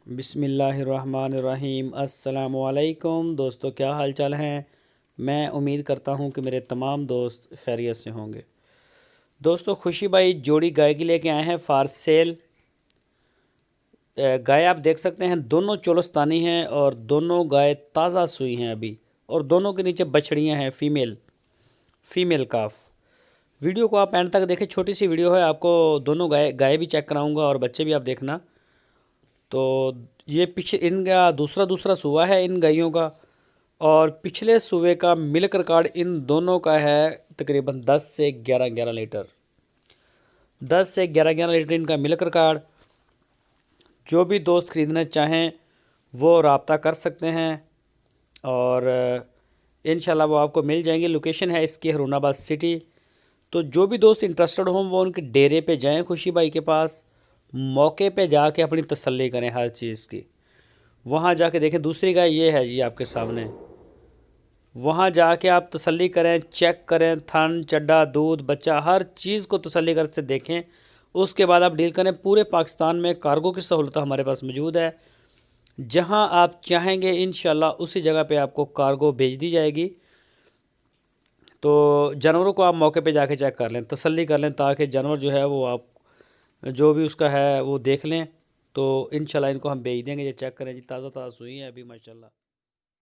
बिस्मिल्लाहिर्रहमानिर्रहीम। अस्सलामुअलैकुम दोस्तों, क्या हाल चाल हैं। मैं उम्मीद करता हूं कि मेरे तमाम दोस्त खैरियत से होंगे। दोस्तों, खुशी भाई जोड़ी गाय की लेके आए हैं फॉर सेल। गाय आप देख सकते हैं, दोनों चोलस्तानी हैं और दोनों गाय ताज़ा सूई हैं अभी, और दोनों के नीचे बछड़ियां हैं, फीमेल काफ। वीडियो को आप एंड तक देखें, छोटी सी वीडियो है, आपको दोनों गाय भी चेक कराऊंगा और बच्चे भी आप देखना। तो ये पीछे इनका दूसरा सूबा है इन गायों का, और पिछले सूबे का मिल्क रिकॉर्ड इन दोनों का है तकरीबन 10 से 11 लीटर। 10 से 11 लीटर इनका मिल्क रिकॉर्ड। जो भी दोस्त ख़रीदना चाहें वो रब्ता कर सकते हैं, और इंशाल्लाह वो आपको मिल जाएंगे। लोकेशन है इसकी हरूनाबाद सिटी। तो जो भी दोस्त इंटरेस्टेड हों वो उनके डेरे पे जाएं, खुशी भाई के पास, मौके पे जाके अपनी तसल्ली करें हर चीज़ की। वहाँ जाके देखें, दूसरी गाय ये है जी आपके सामने। वहाँ जाके आप तसल्ली करें, चेक करें, थन, चड्डा, दूध, बच्चा, हर चीज़ को तसल्ली कर से देखें। उसके बाद आप डील करें। पूरे पाकिस्तान में कार्गो की सहूलत हमारे पास मौजूद है। जहाँ आप चाहेंगे इंशाल्लाह उसी जगह पे आपको कार्गो भेज दी जाएगी। तो जानवरों को आप मौके पे जाके चेक कर लें, तसल्ली कर लें, ताकि जानवर जो है वो आप जो भी उसका है वो देख लें। तो इंशाल्लाह इनको हम भेज देंगे। ये चेक करें जी, ताज़ा ताज़ा सुई है अभी माशाल्लाह।